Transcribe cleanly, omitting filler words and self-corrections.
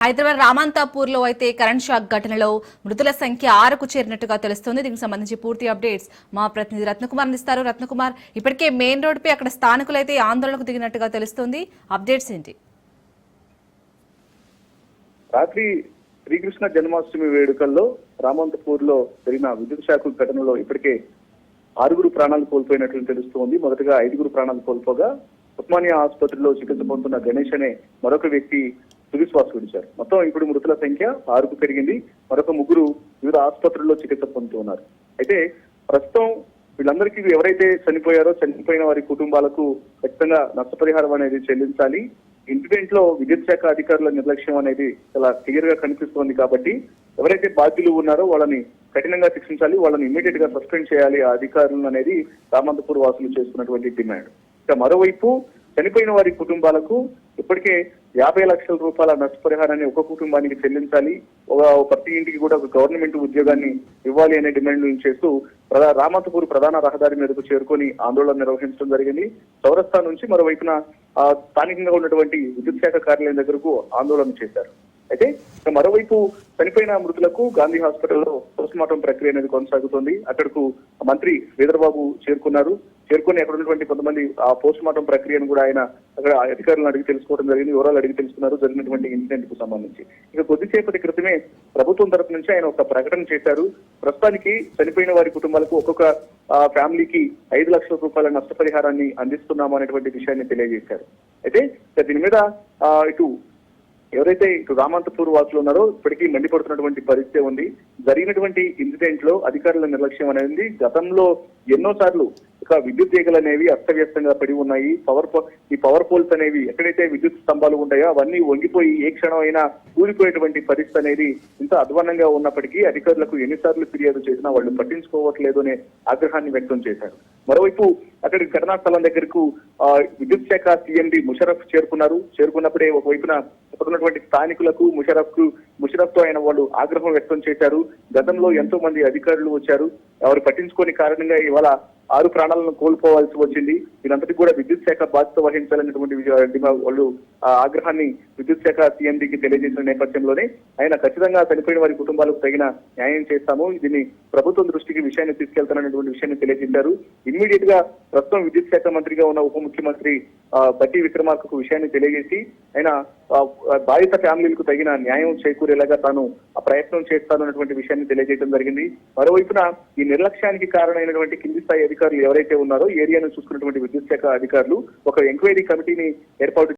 హైదరాబాద్ రామంతాపూర్ లో అయితే current shock ఘటనలో మృతుల సంఖ్య 6కు చేరినట్టుగా తెలుస్తోంది. దీనికి సంబంధించి పూర్తి అప్డేట్స్ మా ప్రతినిధి రత్నకుమార్ అందిస్తారు. రత్నకుమార్, ఇప్పటికే మెయిన్ రోడ్ పై అక్కడ స్థానికులైతే ఆందోళనకు దిగినట్టుగా తెలుస్తోంది. అప్డేట్స్ ఏంటి? రాత్రి శ్రీకృష్ణ జన్మాష్టమి వేడుకల్లో రామంతపూర్ లో జరిగిన విద్యుత్ షాక్ ఘటనలో ఇప్పటికే 6 ప్రాణాలు కోల్పోయినట్లు తెలుస్తోంది. మొదటగా 5 ప్రాణాలు కోల్పోగా ఉస్మానియా ఆసుపత్రిలో చికిత్స పొందుతున్న గణేష్ అనే మరొక వ్యక్తి తుదిశ్వాస విడిచారు. మొత్తం ఇప్పుడు మృతుల సంఖ్య 6కు పెరిగింది. మరొక 3 వివిధ ఆసుపత్రుల్లో చికిత్స పొందుతున్నారు. అయితే ప్రస్తుతం వీళ్ళందరికీ ఎవరైతే చనిపోయిన వారి కుటుంబాలకు ఖచ్చితంగా నష్టపరిహారం అనేది చెల్లించాలి. ఇన్సిడెంట్ లో విద్యుత్ శాఖ అధికారుల నిర్లక్ష్యం అనేది చాలా క్లియర్ గా కనిపిస్తోంది. కాబట్టి ఎవరైతే బాధ్యులు ఉన్నారో వాళ్ళని కఠినంగా శిక్షించాలి, వాళ్ళని ఇమ్మీడియట్ గా సస్పెండ్ చేయాలి ఆ అధికారులను అనేది రామంతపూర్ వాసులు చేస్తున్నటువంటి డిమాండ్. ఇక మరోవైపు చనిపోయిన వారి కుటుంబాలకు ఇప్పటికే 50 లక్షల రూపాయల నష్టపరిహారాన్ని ఒక కుటుంబానికి చెల్లించాలి, ప్రతి ఇంటికి కూడా ఒక గవర్నమెంట్ ఉద్యోగాన్ని ఇవ్వాలి అనే డిమాండ్ చేస్తూ రామంతపూర్ ప్రధాన రహదారి మీదకు చేరుకొని ఆందోళన నిర్వహించడం జరిగింది. చౌరస్తా నుంచి మరోవైపున స్థానికంగా ఉన్నటువంటి విద్యుత్ శాఖ కార్యాలయం దగ్గరకు ఆందోళన చేశారు. అయితే మరోవైపు చనిపోయిన మృతులకు గాంధీ హాస్పిటల్లో పోస్ట్ మార్టం ప్రక్రియ అనేది కొనసాగుతోంది. అక్కడకు మంత్రి శ్రీధర్బాబు చేరుకొని అక్కడ ఉన్నటువంటి కొంతమంది ఆ పోస్ట్ మార్టం ప్రక్రియను కూడా ఆయన అక్కడ అధికారులను అడిగి తెలుసుకోవడం జరిగింది. వివరాలు అడిగి తెలుసుకున్నారు జరిగినటువంటి ఇన్సిడెంట్ కు సంబంధించి. ఇక కొద్దిసేపటి క్రితమే ప్రభుత్వం తరఫు నుంచి ఆయన ఒక ప్రకటన చేశారు. ప్రస్తుతానికి చనిపోయిన వారి కుటుంబాలకు ఒక్కొక్క ఫ్యామిలీకి 5 లక్షల రూపాయల నష్టపరిహారాన్ని అందిస్తున్నాము అనేటువంటి విషయాన్ని తెలియజేశారు. అయితే దీని మీద ఎవరైతే ఇటు రామంతపూర్ వాసులు ఉన్నారో ఇప్పటికీ మండిపడుతున్నటువంటి పరిస్థితి ఉంది. జరిగినటువంటి ఇన్సిడెంట్ లో అధికారుల నిర్లక్ష్యం అనేది గతంలో ఎన్నోసార్లు ఇక విద్యుత్ తీగలు అనేవి అస్తవ్యస్తంగా పడి ఉన్నాయి. ఈ పవర్ పోల్స్ అనేవి ఎక్కడైతే విద్యుత్ స్తంభాలు ఉంటాయో అవన్నీ వంగిపోయి ఏ క్షణం అయినా కూలిపోయేటువంటి పరిస్థితి అనేది ఇంత అధ్వానంగా ఉన్నప్పటికీ అధికారులకు ఎన్నిసార్లు ఫిర్యాదు చేసినా వాళ్ళు పట్టించుకోవట్లేదు అనే ఆగ్రహాన్ని వ్యక్తం చేశారు. మరోవైపు అక్కడి ఘటనా స్థలం దగ్గరకు విద్యుత్ శాఖ సిఎండి ముషరఫ్ చేరుకున్నప్పుడే ఒకవైపున ఉన్నటువంటి స్థానికులకు ముషరఫ్ తో ఆయన వాళ్ళు ఆగ్రహం వ్యక్తం చేశారు. గతంలో ఎంతో మంది అధికారులు వచ్చారు, ఎవరు పట్టించుకోని కారణంగా ఇవాళ 6 ప్రాణాలను కోల్పోవాల్సి వచ్చింది. వీరంతటికి కూడా విద్యుత్ శాఖ బాధ్యత వహించాలనేటువంటి వాళ్ళు ఆగ్రహాన్ని విద్యుత్ శాఖ సీఎండీకి తెలియజేసిన నేపథ్యంలోనే ఆయన ఖచ్చితంగా చనిపోయిన వారి కుటుంబాలకు తగిన న్యాయం చేస్తాము, దీన్ని ప్రభుత్వం దృష్టికి విషయాన్ని తీసుకెళ్తాననేటువంటి విషయాన్ని తెలియజేశారు. ఇమ్మీడియట్ గా ప్రస్తుతం విద్యుత్ శాఖ మంత్రిగా ఉన్న ఉప ముఖ్యమంత్రి బట్టి విక్రమార్కకు విషయాన్ని తెలియజేసి ఆయన బాధిత ఫ్యామిలీలకు తగిన న్యాయం చేకూరేలాగా తాను ఆ ప్రయత్నం చేస్తానన్నటువంటి విషయాన్ని తెలియజేయడం జరిగింది. మరోవైపున ఈ నిర్లక్ష్యానికి కారణమైనటువంటి కింది స్థాయి అధికారులు ఎవరైతే ఉన్నారో ఏరియాను చూసుకున్నటువంటి విద్యుత్ శాఖ అధికారులు ఒక ఎంక్వైరీ కమిటీని ఏర్పాటు